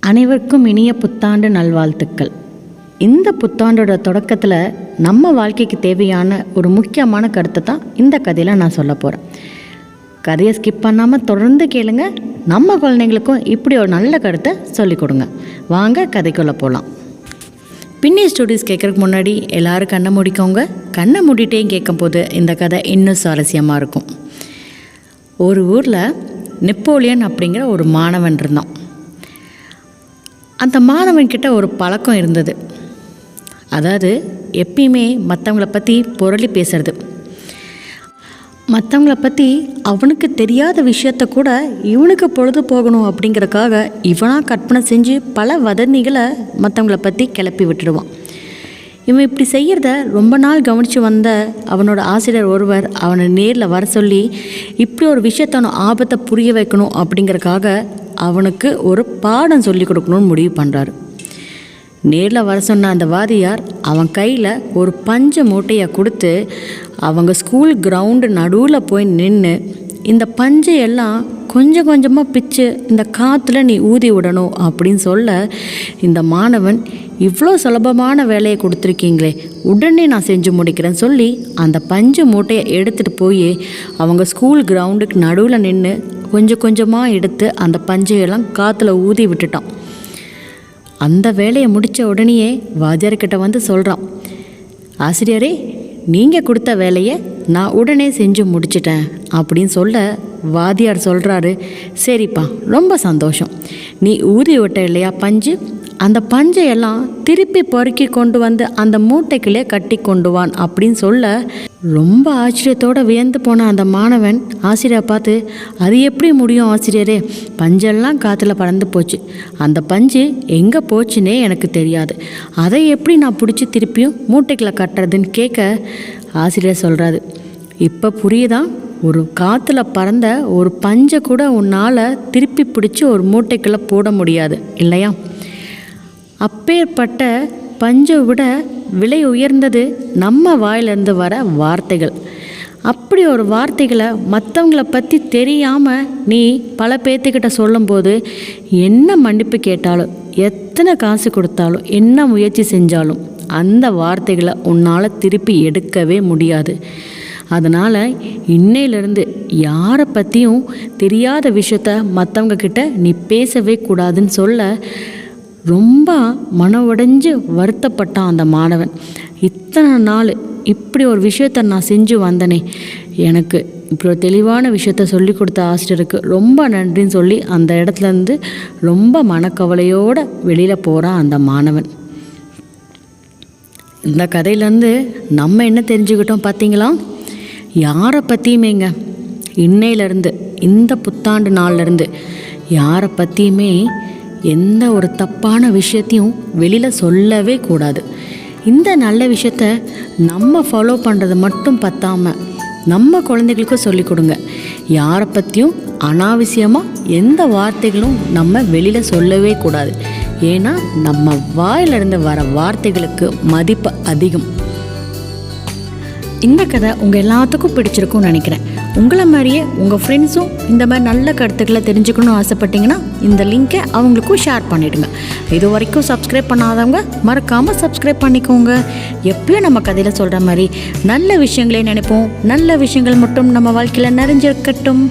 அனைவருக்கும் இனிய புத்தாண்டு நல்வாழ்த்துக்கள். இந்த புத்தாண்டோட தொடக்கத்தில் நம்ம வாழ்க்கைக்கு தேவையான ஒரு முக்கியமான கருத்தை தான் இந்த கதையில் நான் சொல்ல போகிறேன். கதையை ஸ்கிப் பண்ணாமல் தொடர்ந்து கேளுங்க. நம்ம குழந்தைங்களுக்கும் இப்படி ஒரு நல்ல கருத்தை சொல்லிக் கொடுங்க. வாங்க கதைக்குள்ளே போகலாம். பின்னி ஸ்டோரிஸ் கேட்குறதுக்கு முன்னாடி எல்லோரும் கண்ணை மூடிக்கோங்க. கண்ணை மூடிட்டே கேட்கும் போது இந்த கதை இன்னும் சுவாரஸ்யமாக இருக்கும். ஒரு ஊரில் நெப்போலியன் அப்படிங்கிற ஒரு மாணவன் இருந்தான். அந்த மாணவன்கிட்ட ஒரு பழக்கம் இருந்தது. அதாவது எப்பயுமே மற்றவங்கள பற்றி புரளி பேசுறது. மற்றவங்கள பற்றி அவனுக்கு தெரியாத விஷயத்த கூட இவனுக்கு பொழுது போகணும் அப்படிங்கிறதுக்காக இவனாக கற்பனை செஞ்சு பல வதந்திகளை மற்றவங்கள பற்றி கிளப்பி விட்டுடுவான். இவன் இப்படி செய்கிறத ரொம்ப நாள் கவனித்து வந்த அவனோட ஆசிரியர் ஒருவர் அவனை நேரில் வர சொல்லி இப்படி ஒரு விஷயத்த அவனை ஆபத்தை புரிய வைக்கணும் அப்படிங்கிறதுக்காக அவனுக்கு ஒரு பாடம் சொல்லி கொடுக்கணும்னு முடிவு பண்ணுறாரு. நேரில் வர சொன்ன அந்த வாதியார் அவன் கையில் ஒரு பஞ்சு மூட்டையை கொடுத்து அவங்க ஸ்கூல் கிரவுண்டு நடுவில் போய் நின்று இந்த பஞ்சை எல்லாம் கொஞ்சம் கொஞ்சமாக பிச்சு இந்த காற்றுல நீ ஊதி விடணும் அப்படின்னு சொல்ல, இந்த மாணவன் இவ்வளோ சுலபமான வேலையை கொடுத்துருக்கீங்களே, உடனே நான் செஞ்சு முடிக்கிறேன்னு சொல்லி அந்த பஞ்சு மூட்டையை எடுத்துகிட்டு போய் அவங்க ஸ்கூல் கிரவுண்டுக்கு நடுவில் நின்று கொஞ்சம் கொஞ்சமாக எடுத்து அந்த பஞ்சையெல்லாம் காற்றுல ஊதி விட்டுட்டான். அந்த வேலையை முடித்த உடனேயே வாத்தியார்கிட்ட வந்து சொல்கிறான், ஆசிரியரே, நீங்கள் கொடுத்த வேலையை நான் உடனே செஞ்சு முடிச்சிட்டேன் அப்படின்னு சொல்ல, வாத்தியார் சொல்கிறாரு, சரிப்பா, ரொம்ப சந்தோஷம். நீ ஊதி விட்ட இல்லையா பஞ்சு, அந்த பஞ்சையெல்லாம் திருப்பி பொறுக்கி கொண்டு வந்து அந்த மூட்டைக்குள்ளே கட்டி கொண்டு வான் அப்படின்னு சொல்ல, ரொம்ப ஆச்சரியத்தோடு வியந்து போன அந்த மாணவன் ஆசிரியரை பார்த்து, அது எப்படி முடியும் ஆசிரியரே, பஞ்செல்லாம் காற்றுல பறந்து போச்சு, அந்த பஞ்சு எங்கே போச்சுன்னே எனக்கு தெரியாது, அதை எப்படி நான் பிடிச்சி திருப்பியும் மூட்டைக்குள்ளே கட்டுறதுன்னு கேட்க, ஆசிரியர் சொல்கிறாரு, இப்போ புரியுதா, ஒரு காற்றுல பறந்த ஒரு பஞ்சை கூட உன்னால் திருப்பி பிடிச்சி ஒரு மூட்டைக்குள்ளே போட முடியாது இல்லையா? அப்பேற்பட்ட பஞ்சை விட விலை உயர்ந்தது நம்ம வாயிலிருந்து வர வார்த்தைகள். அப்படி ஒரு வார்த்தைகளை மற்றவங்கள பற்றி தெரியாமல் நீ பல பேர்த்துக்கிட்ட சொல்லும்போது என்ன மன்னிப்பு கேட்டாலும், எத்தனை காசு கொடுத்தாலும், என்ன முயற்சி செஞ்சாலும் அந்த வார்த்தைகளை உன்னால் திருப்பி எடுக்கவே முடியாது. அதனால் இன்னையிலேருந்து யாரை பற்றியும் தெரியாத விஷயத்த மற்றவங்க கிட்ட நீ பேசவே கூடாதுன்னு சொல்ல, ரொம்ப மன உடைஞ்சு வருத்தப்பட்டான் அந்த மாணவன். இத்தனை நாள் இப்படி ஒரு விஷயத்த நான் செஞ்சு வந்தனே, எனக்கு இப்படி ஒரு தெளிவான விஷயத்த சொல்லி கொடுத்த ஆசிரியருக்கு ரொம்ப நன்றின்னு சொல்லி அந்த இடத்துலேருந்து ரொம்ப மனக்கவலையோடு வெளியில் போகிறான் அந்த மாணவன். இந்த கதையிலேருந்து நம்ம என்ன தெரிஞ்சுக்கிட்டோம் பார்த்தீங்களா? யாரை பற்றியுமேங்க இன்னையிலேருந்து, இந்த புத்தாண்டு நாள்லேருந்து யாரை பற்றியுமே எந்த ஒரு தப்பான விஷயத்தையும் வெளியில் சொல்லவே கூடாது. இந்த நல்ல விஷயத்த நம்ம ஃபாலோ பண்ணுறது மட்டும் பத்தாமல் நம்ம குழந்தைகளுக்கும் சொல்லிக் கொடுங்க. யாரை பற்றியும் அனாவசியமாக எந்த வார்த்தைகளும் நம்ம வெளியில் சொல்லவே கூடாது. ஏன்னா நம்ம வாயிலிருந்து வர வார்த்தைகளுக்கு மதிப்பு அதிகம். இந்த கதை உங்கள் எல்லாத்துக்கும் பிடிச்சிருக்கும்னு நினைக்கிறேன். உங்களை மாதிரியே உங்கள் ஃப்ரெண்ட்ஸும் இந்த மாதிரி நல்ல கருத்துக்களை தெரிஞ்சுக்கணும்னு ஆசைப்பட்டீங்கன்னா இந்த லிங்க்கை அவங்களுக்கும் ஷேர் பண்ணிவிடுங்க. இது வரைக்கும் சப்ஸ்கிரைப் பண்ணாதவங்க மறக்காமல் சப்ஸ்கிரைப் பண்ணிக்கோங்க. எப்பயும் நம்ம கதையில் சொல்கிற மாதிரி நல்ல விஷயங்களே நினைப்போம், நல்ல விஷயங்கள் மட்டும் நம்ம வாழ்க்கையில் நிறைஞ்சிருக்கட்டும்.